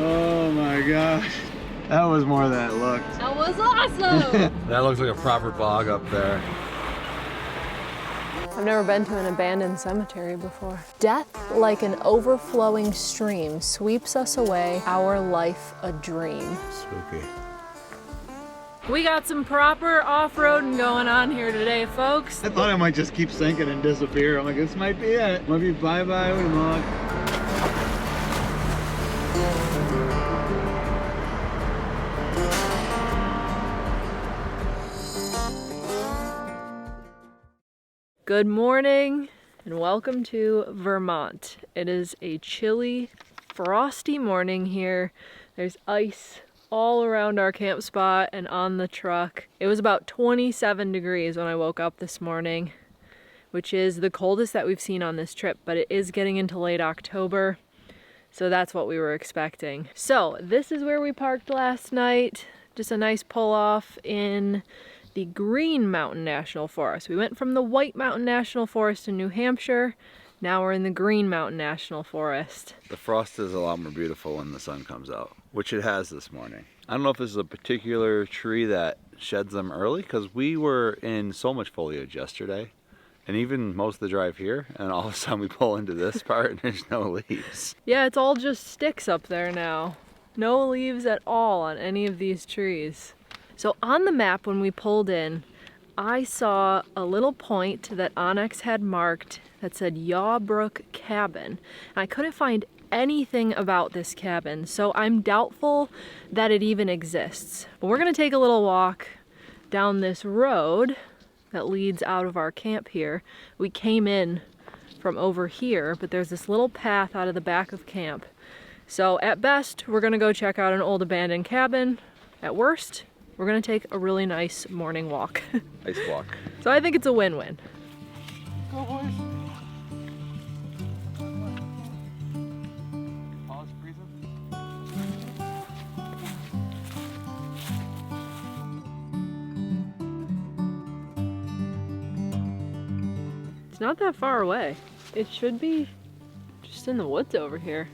Oh my gosh. That was more than it looked. That was awesome! That looks like a proper bog up there. I've never been to an abandoned cemetery before. Death, like an overflowing stream, sweeps us away, our life a dream. Spooky. We got some proper off-roading going on here today, folks. I thought I might just keep sinking and disappear. I'm like, this might be it. Might be bye-bye, Vermont. Good morning and welcome to Vermont. It is a chilly, frosty morning here. There's ice all around our camp spot and on the truck. It was about 27 degrees when I woke up this morning, which is the coldest that we've seen on this trip, but it is getting into late October, so that's what we were expecting. So this is where we parked last night. Just a nice pull off in the Green Mountain National Forest. We went from the White Mountain National Forest in New Hampshire. Now we're in the Green Mountain National Forest. The frost is a lot more beautiful when the sun comes out, which it has this morning. I don't know if this is a particular tree that sheds them early, because we were in so much foliage yesterday, and even most of the drive here, and all of a sudden we pull into this part and there's no leaves. Yeah, it's all just sticks up there now. No leaves at all on any of these trees. So on the map when we pulled in, I saw a little point that Onyx had marked that said Yaw Brook Cabin. And I couldn't find anything about this cabin, so I'm doubtful that it even exists. But we're gonna take a little walk down this road that leads out of our camp here. We came in from over here, but there's this little path out of the back of camp. So at best, we're gonna go check out an old abandoned cabin. At worst, we're gonna take a really nice morning walk. Nice walk. So I think it's a win-win. Go boys. Oh, it's freezing. It's not that far away. It should be just in the woods over here.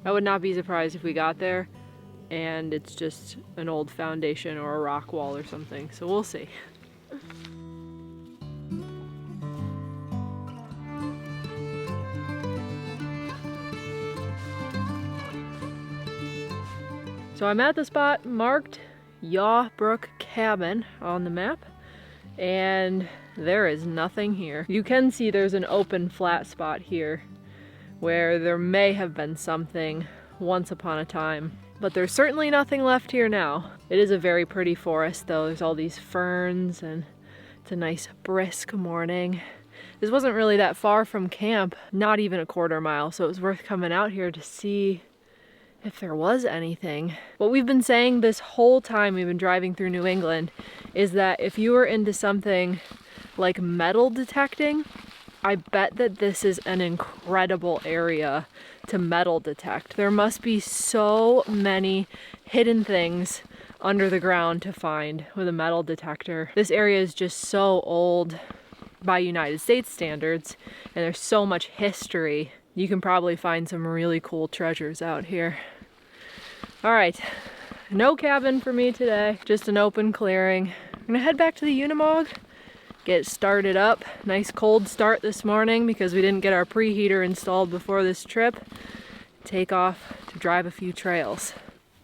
I would not be surprised if we got there and it's just an old foundation or a rock wall or something, so we'll see. So I'm at the spot marked Yaw Brook Cabin on the map, and there is nothing here. You can see there's an open flat spot here where there may have been something once upon a time, but there's certainly nothing left here now. It is a very pretty forest though. There's all these ferns and it's a nice brisk morning. This wasn't really that far from camp, not even a quarter mile, so it was worth coming out here to see if there was anything. What we've been saying this whole time we've been driving through New England is that if you were into something like metal detecting, I bet that this is an incredible area to metal detect. There must be so many hidden things under the ground to find with a metal detector. This area is just so old by United States standards, and there's so much history. You can probably find some really cool treasures out here. All right, no cabin for me today, just an open clearing. I'm gonna head back to the Unimog, get started up. Nice cold start this morning because we didn't get our preheater installed before this trip. Take off to drive a few trails.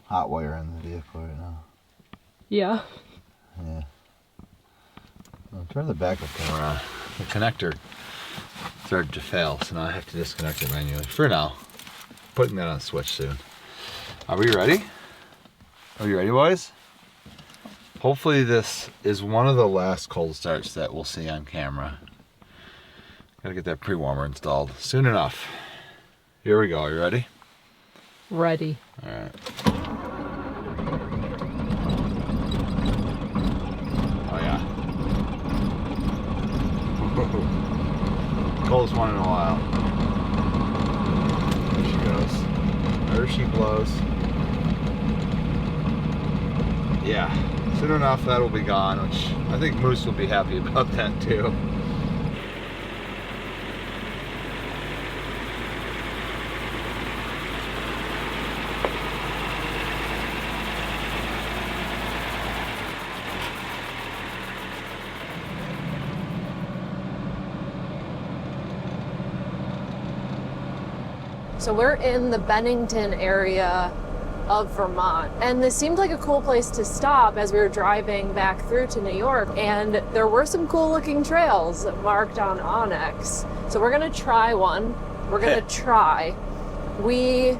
Hot wire in the vehicle right now. Yeah. Yeah. I'll turn the backup camera on. The connector started to fail, so now I have to disconnect it manually. For now. Putting that on switch soon. Are we ready? Are you ready, boys? Hopefully this is one of the last cold starts that we'll see on camera. Gotta get that pre-warmer installed soon enough. Here we go, are you ready? Ready. All right. Oh yeah. Coldest one in a while. There she goes. There she blows. Yeah. Soon enough that'll be gone, which I think Moose will be happy about that too. So we're in the Bennington area of Vermont, and this seemed like a cool place to stop as we were driving back through to New York, and there were some cool looking trails marked on Onyx. So we're gonna try one. We're gonna try. We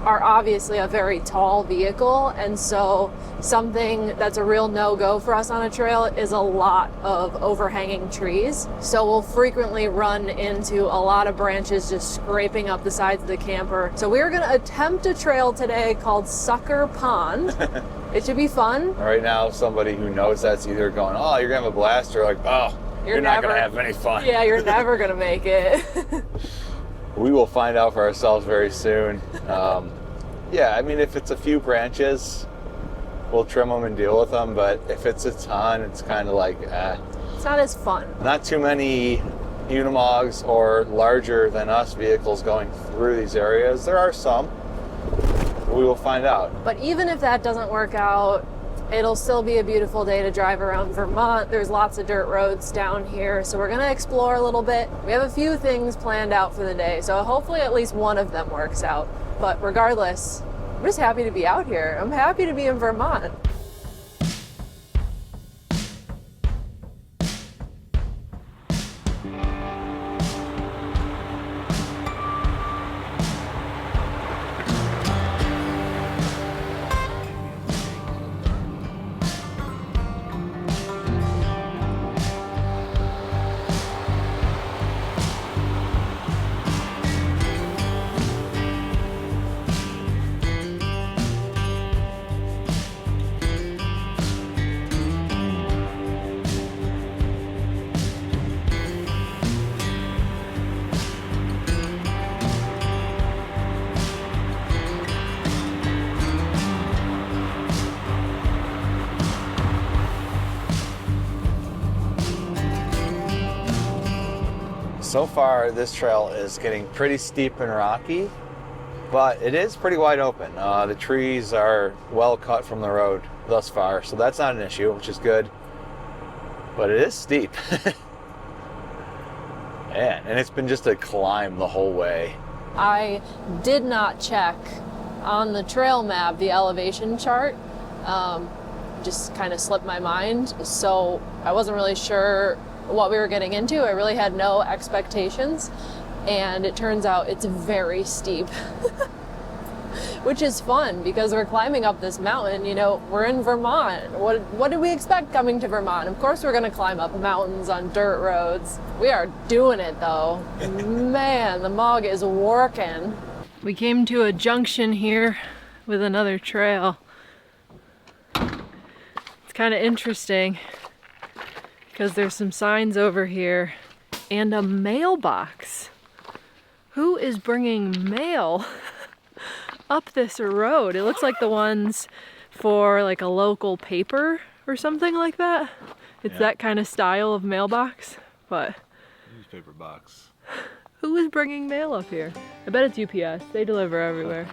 are obviously a very tall vehicle, and so something that's a real no-go for us on a trail is a lot of overhanging trees. So we'll frequently run into a lot of branches just scraping up the sides of the camper. So we're gonna attempt a trail today called Sucker Pond. It should be fun. Right now, somebody who knows that's either going, oh, you're gonna have a blast, or like, oh, you're not gonna have any fun. Yeah, you're never gonna make it. We will find out for ourselves very soon. Yeah, I mean, if it's a few branches, we'll trim them and deal with them. But if it's a ton, it's kind of like, It's not as fun. Not too many Unimogs or larger than us vehicles going through these areas. There are some. We will find out. But even if that doesn't work out, it'll still be a beautiful day to drive around Vermont. There's lots of dirt roads down here, so we're gonna explore a little bit. We have a few things planned out for the day, so hopefully at least one of them works out. But regardless, I'm just happy to be out here. I'm happy to be in Vermont. So far, this trail is getting pretty steep and rocky, but it is pretty wide open. The trees are well cut from the road thus far, so that's not an issue, which is good. But it is steep. Man, and it's been just a climb the whole way. I did not check on the trail map the elevation chart. Just kind of slipped my mind, so I wasn't really sure what we were getting into. I really had no expectations, and it turns out it's very steep. Which is fun because we're climbing up this mountain. You know, we're in Vermont. What did we expect coming to Vermont? Of course we're gonna climb up mountains on dirt roads. We are doing it though. Man, the Mog is working. We came to a junction here with another trail. It's kind of interesting because there's some signs over here and a mailbox. Who is bringing mail up this road? It looks like the ones for like a local paper or something like that. It's that kind of style of mailbox, but Newspaper box. who is bringing mail up here? I bet it's UPS. They deliver everywhere.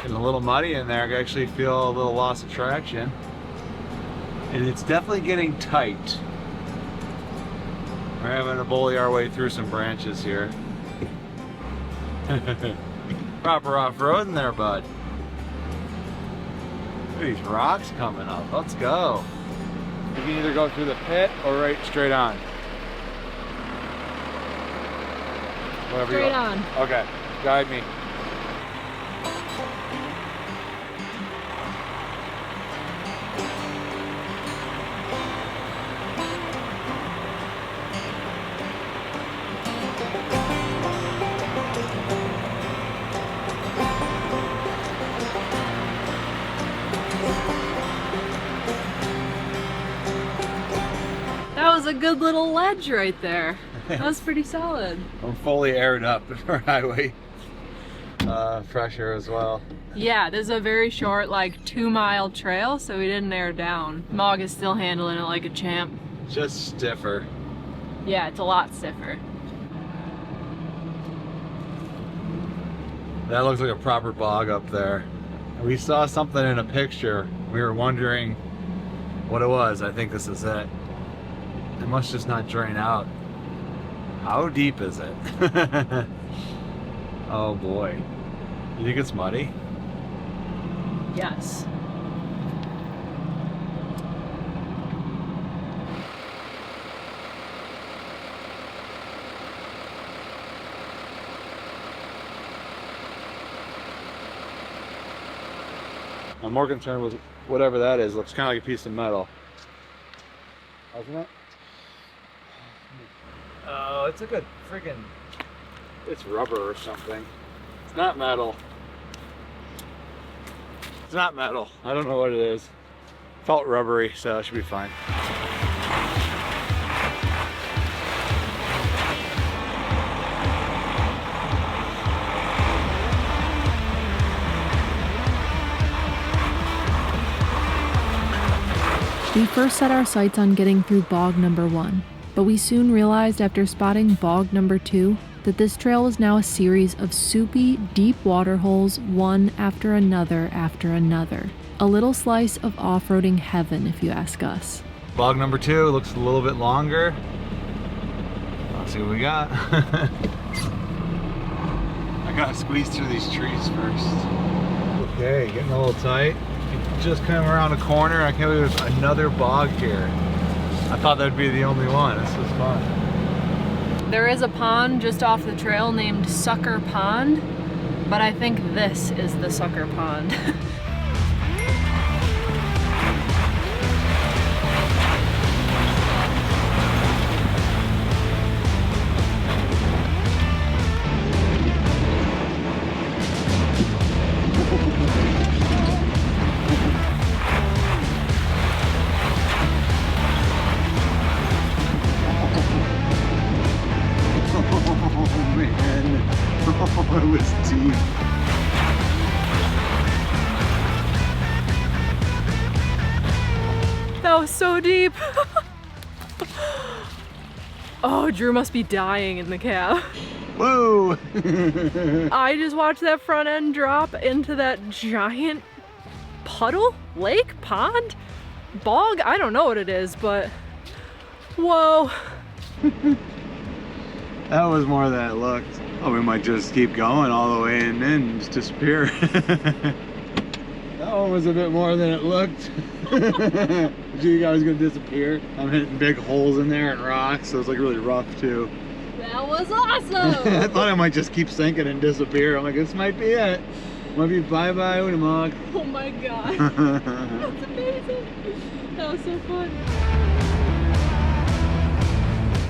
A little muddy in there. I actually feel a little loss of traction, and it's definitely getting tight. We're having to bully our way through some branches here. Proper off-road in there, bud. Look at these rocks coming up. Let's go. You can either go through the pit or right straight on. Whatever Straight you want. on. Okay, guide me. good little ledge right there. That's pretty solid. I'm fully aired up for highway pressure as well. Yeah, this is a very short, like 2-mile trail, so we didn't air down. Mog is still handling it like a champ. Just stiffer. Yeah, it's a lot stiffer. That looks like a proper bog up there. We saw something in a picture. We were wondering what it was. I think this is it. It must just not drain out. How deep is it? Oh boy. You think it's muddy? Yes. I'm more concerned with whatever that is. Looks kind of like a piece of metal. Doesn't it? Oh, it's like a friggin'... It's rubber or something. It's not metal. It's not metal. I don't know what it is. Felt rubbery, so it should be fine. We first set our sights on getting through bog number 1, but we soon realized after spotting bog number 2 that this trail was now a series of soupy, deep water holes, one after another after another. A little slice of off-roading heaven, if you ask us. Bog number 2 looks a little bit longer. Let's see what we got. I gotta squeeze through these trees first. Okay, getting a little tight. Just came around a corner. I can't believe there's another bog here. I thought that'd be the only one. This was fun. There is a pond just off the trail named Sucker Pond, but I think this is the Sucker Pond. It was deep. That was so deep. Oh, Drew must be dying in the cab. Whoa! I just watched that front end drop into that giant puddle, lake, pond, bog. I don't know what it is, but whoa. That was more than it looked. Oh, we might just keep going all the way and then just disappear. That one was a bit more than it looked. You guys gonna disappear. I'm hitting big holes in there and rocks, so it's like really rough too. That was awesome. I thought I might just keep sinking and disappear. I'm like, this might be it. Might be bye-bye Winnemog. Oh my god. That's amazing. That was so fun.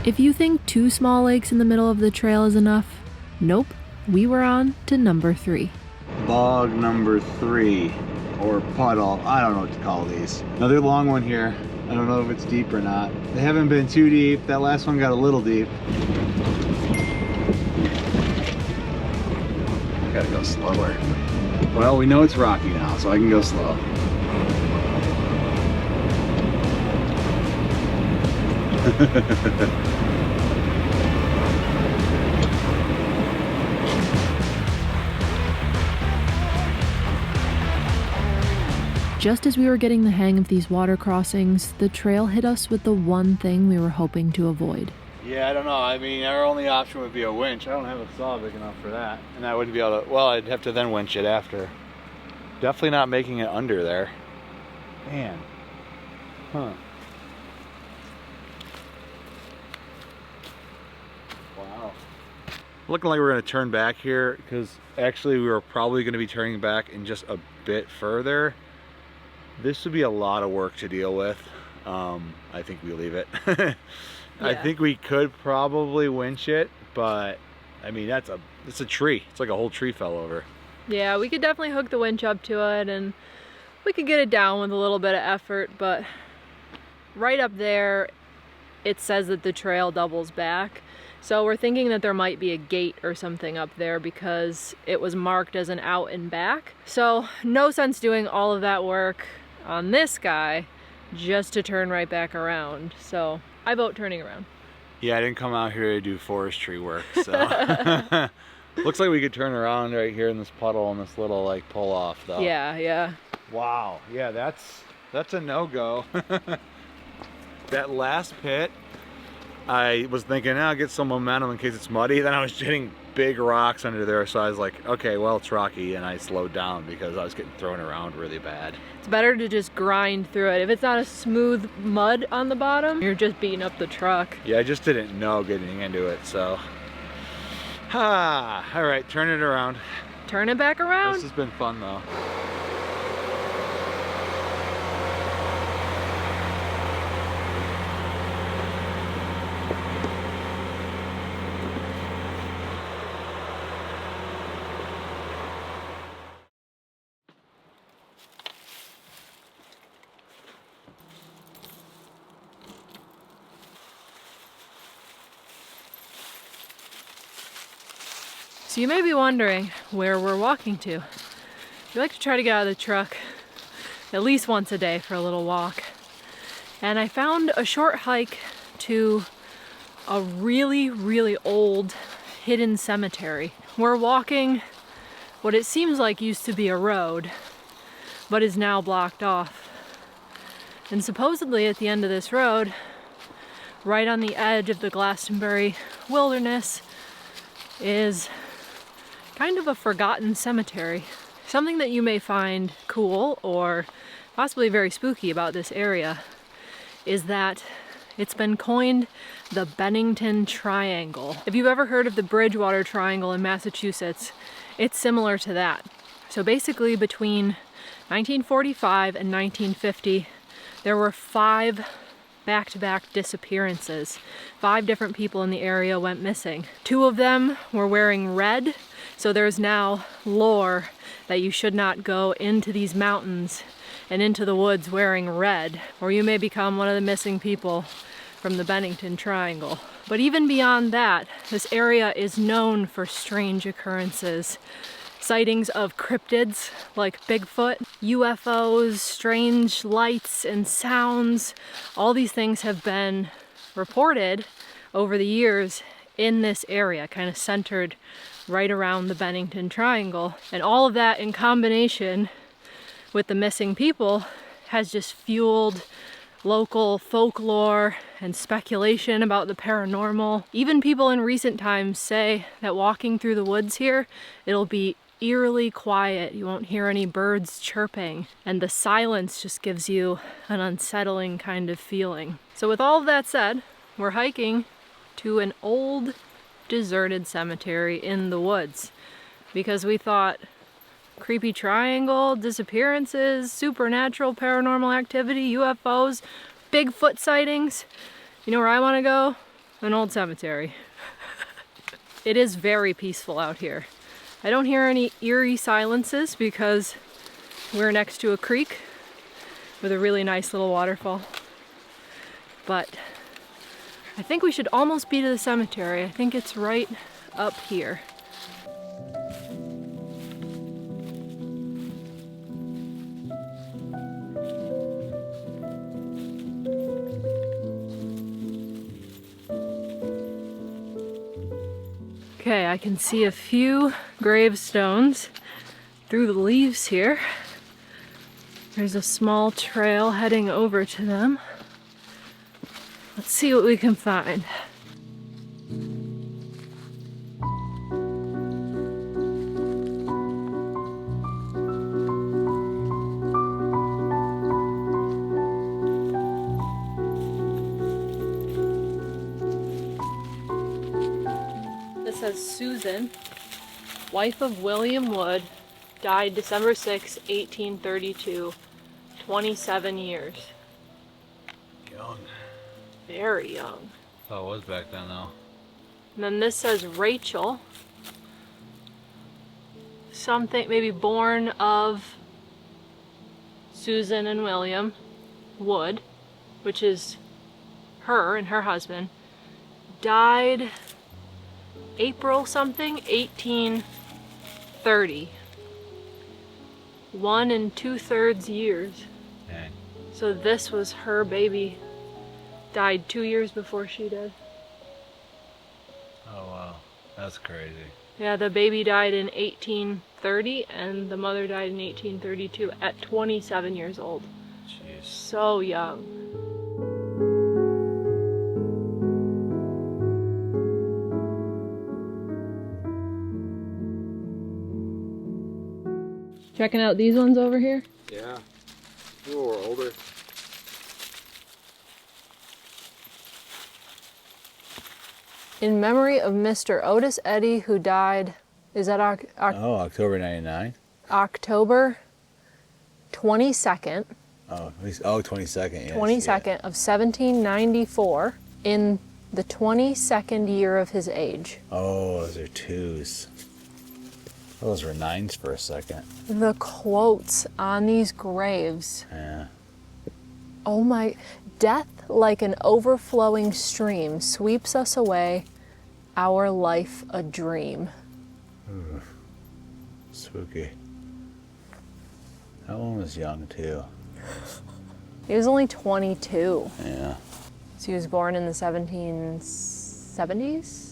If you think 2 small lakes in the middle of the trail is enough, nope, we were on to number 3. Bog number 3, or puddle. I don't know what to call these. Another long one here. I don't know if it's deep or not. They haven't been too deep. That last one got a little deep. I gotta go slower. Well, we know it's rocky now, so I can go slow. Just as we were getting the hang of these water crossings, the trail hit us with the one thing we were hoping to avoid. Yeah, I don't know. I mean, our only option would be a winch. I don't have a saw big enough for that. And I wouldn't be able to, well, I'd have to then winch it after. Definitely not making it under there. Man. Huh. Wow. Looking like we're going to turn back here, because actually we were probably going to be turning back in just a bit further. This would be a lot of work to deal with. I think we leave it. Yeah. I think we could probably winch it, but I mean, it's a tree. It's like a whole tree fell over. Yeah, we could definitely hook the winch up to it and we could get it down with a little bit of effort, but right up there, it says that the trail doubles back. So we're thinking that there might be a gate or something up there because it was marked as an out and back. So no sense doing all of that work on this guy just to turn right back around. So I vote turning around. Yeah, I didn't come out here to do forestry work, so. Looks like we could turn around right here in this puddle and this little like pull off though. Yeah, yeah. Wow, yeah, that's a no-go. That last pit, I was thinking, I'll get some momentum in case it's muddy. Then I was hitting big rocks under there, so I was like, okay, well, it's rocky, and I slowed down because I was getting thrown around really bad. It's better to just grind through it. If it's not a smooth mud on the bottom, you're just beating up the truck. Yeah, I just didn't know getting into it, so. All right, turn it around. Turn it back around. This has been fun though. So you may be wondering where we're walking to. We like to try to get out of the truck at least once a day for a little walk. And I found a short hike to a really, really old hidden cemetery. We're walking what it seems like used to be a road, but is now blocked off. And supposedly at the end of this road, right on the edge of the Glastonbury wilderness, is kind of a forgotten cemetery. Something that you may find cool or possibly very spooky about this area is that it's been coined the Bennington Triangle. If you've ever heard of the Bridgewater Triangle in Massachusetts, it's similar to that. So basically between 1945 and 1950, there were 5 back-to-back disappearances. 5 different people in the area went missing. 2 of them were wearing red, so there's now lore that you should not go into these mountains and into the woods wearing red, or you may become one of the missing people from the Bennington Triangle. But even beyond that, this area is known for strange occurrences. Sightings of cryptids like Bigfoot, UFOs, strange lights and sounds. All these things have been reported over the years in this area, kind of centered right around the Bennington Triangle. And all of that in combination with the missing people has just fueled local folklore and speculation about the paranormal. Even people in recent times say that walking through the woods here, it'll be eerily quiet. You won't hear any birds chirping, and the silence just gives you an unsettling kind of feeling. So with all of that said, we're hiking to an old deserted cemetery in the woods because we thought creepy triangle, disappearances, supernatural paranormal activity, UFOs, Bigfoot sightings. You know where I want to go? An old cemetery. It is very peaceful out here. I don't hear any eerie silences because we're next to a creek with a really nice little waterfall. But I think we should almost be to the cemetery. I think it's right up here. Okay, I can see a few gravestones through the leaves here. There's a small trail heading over to them. Let's see what we can find. This says Susan, wife of William Wood, died December 6, 1832, 27 years. Young. Very young. Oh, it was back then though. And then this says Rachel, something maybe born of Susan and William Wood, which is her and her husband, died April something, 1830. 1 2/3 years. Dang. So this was her baby. Died 2 years before she did. Oh wow, that's crazy. Yeah, the baby died in 1830 and the mother died in 1832 at 27 years old. Jeez. So young. Checking out these ones over here? Yeah. A little older. In memory of Mr. Otis Eddy, who died, is that October 99? October 22nd? Oh, at least, 22nd, yes. 22nd of 1794, in the 22nd year of his age. Oh, those are 2s. Those were 9s for a second. The quotes on these graves. Yeah. Oh my, death like an overflowing stream sweeps us away, our life a dream. Ooh. Spooky. That one was young too. He was only 22. Yeah. So he was born in the 1770s?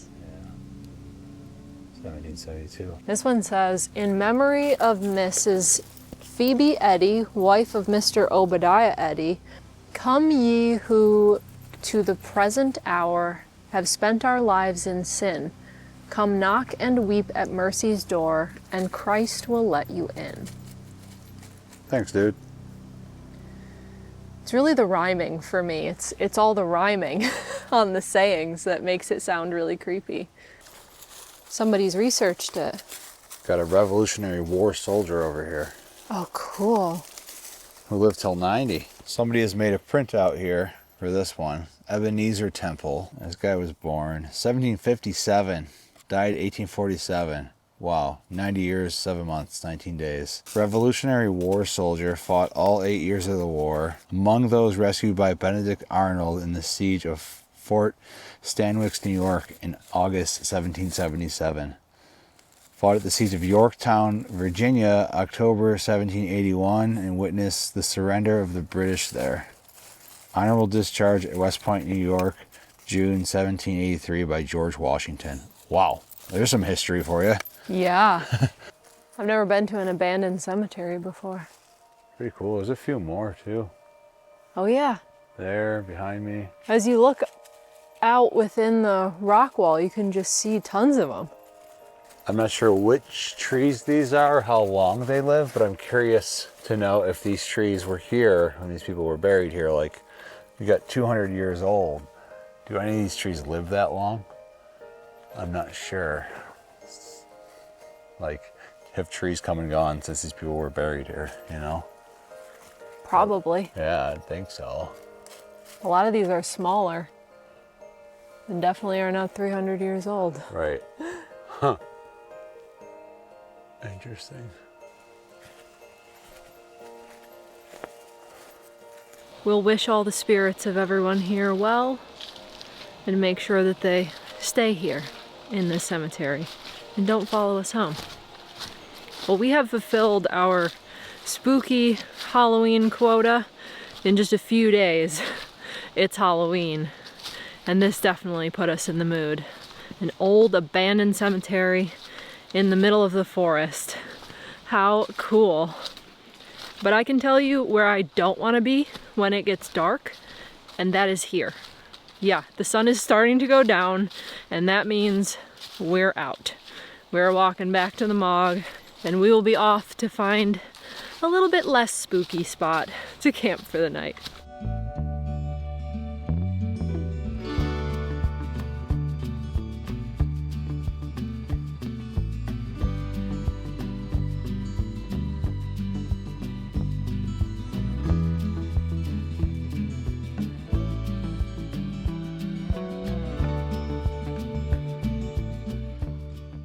1772. This one says, in memory of Mrs. Phoebe Eddy, wife of Mr. Obadiah Eddy, come ye who to the present hour have spent our lives in sin, come knock and weep at mercy's door, and Christ will let you in. Thanks, dude. It's really the rhyming for me. It's all the rhyming on the sayings that makes it sound really creepy. Somebody's researched it. Got a Revolutionary War soldier over here Oh, cool. who lived till 90. Somebody has made a printout here for this one. Ebenezer Temple. This guy was born 1757, died 1847. Wow, 90 years, 7 months, 19 days. Revolutionary War soldier, fought all 8 years of the war. Among those rescued by Benedict Arnold in the siege of Fort Stanwix, New York in August 1777. Fought at the siege of Yorktown, Virginia, October 1781, and witnessed the surrender of the British there. Honorable discharge at West Point, New York, June 1783 by George Washington. Wow, there's some history for you. Yeah. I've never been to an abandoned cemetery before. Pretty cool. There's a few more too. Oh yeah. There, behind me. As you look out within the rock wall, you can just see tons of them. I'm not sure which trees these are, how long they live, but I'm curious to know if these trees were here when these people were buried here. Like, you got 200 years old. Do any of these trees live that long? I'm not sure. Like, have trees come and gone since these people were buried here, you know? Probably. Yeah, I think so. A lot of these are smaller and definitely are not 300 years old. Right. Huh. Interesting. We'll wish all the spirits of everyone here well and make sure that they stay here in this cemetery and don't follow us home. Well, we have fulfilled our spooky Halloween quota. In just a few days, it's Halloween, and this definitely put us in the mood. An old abandoned cemetery in the middle of the forest. How cool. But I can tell you where I don't want to be when it gets dark, and that is here. Yeah, the sun is starting to go down, and that means we're out. We're walking back to the Mog, and we will be off to find a little bit less spooky spot to camp for the night.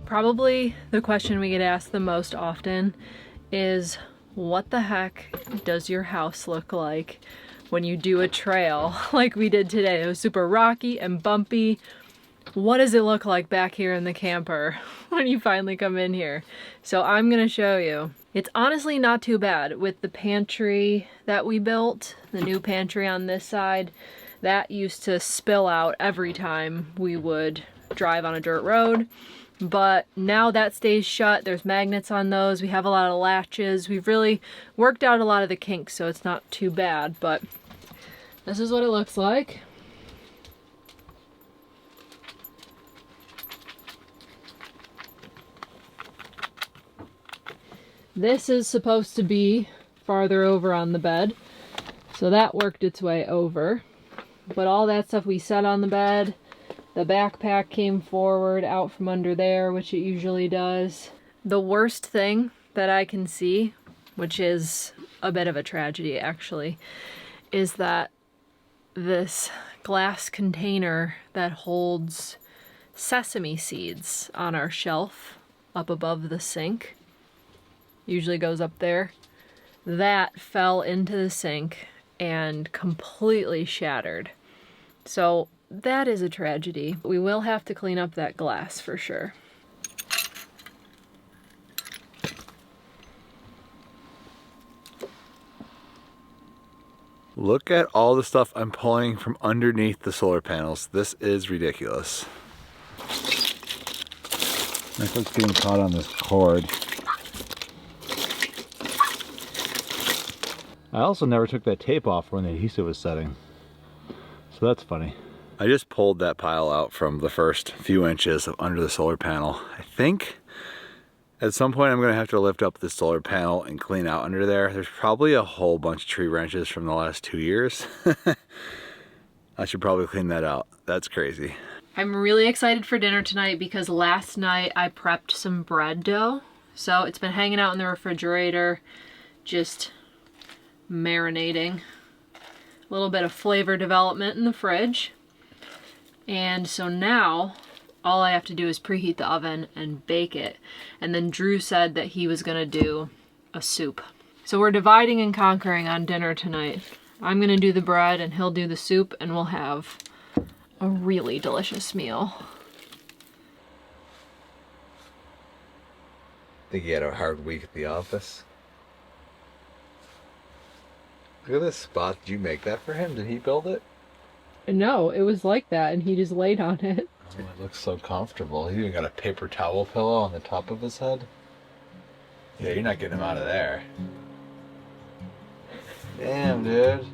Probably the question we get asked the most often is, what the heck does your house look like when you do a trail like we did today. It was super rocky and bumpy. What does it look like back here in the camper when you finally come in here? So I'm gonna show you. It's honestly not too bad with the pantry that we built, the new pantry on this side. That used to spill out every time we would drive on a dirt road. But now that stays shut. There's magnets on those. We have a lot of latches. We've really worked out a lot of the kinks, so it's not too bad. But this is what it looks like. This is supposed to be farther over on the bed, so that worked its way over. But all that stuff we set on the bed, the backpack came forward out from under there, which it usually does. The worst thing that I can see, which is a bit of a tragedy actually, is that this glass container that holds sesame seeds on our shelf up above the sink, usually goes up there, that fell into the sink and completely shattered. So that is a tragedy. We will have to clean up that glass for sure. Look at all the stuff I'm pulling from underneath the solar panels. This is ridiculous. Like what's getting caught on this cord. I also never took that tape off when the adhesive was setting. So that's funny. I just pulled that pile out from the first few inches of under the solar panel. I think at some point I'm gonna have to lift up the solar panel and clean out under there. There's probably a whole bunch of tree branches from the last 2 years. I should probably clean that out. That's crazy. I'm really excited for dinner tonight because last night I prepped some bread dough. So it's been hanging out in the refrigerator, just marinating. A little bit of flavor development in the fridge. And so now all I have to do is preheat the oven and bake it. And then Drew said that he was gonna do a soup. So we're dividing and conquering on dinner tonight. I'm gonna do the bread and he'll do the soup, and we'll have a really delicious meal. Think he had a hard week at the office? Look at this spot. Did you make that for him? Did he build it? No, it was like that and he just laid on it. Oh, it looks so comfortable. He even got a paper towel pillow on the top of his head. Yeah, you're not getting him out of there. Damn, dude.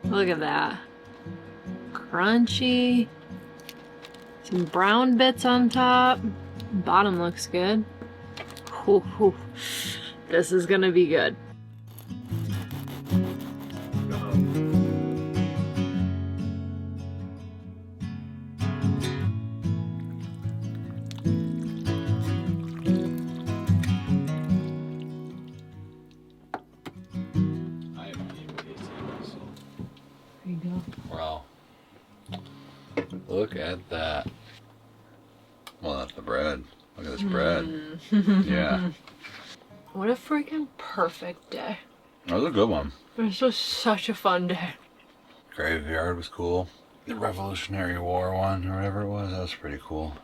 Look at that. Crunchy. Some brown bits on top. Bottom looks good. Whew, whew. This is gonna be good. Wow. Look at that. Well, that's the bread. Look at this bread. Yeah. What a freaking perfect day. That was a good one. This was such a fun day. Graveyard was cool. The Revolutionary War one, or whatever it was, that was pretty cool.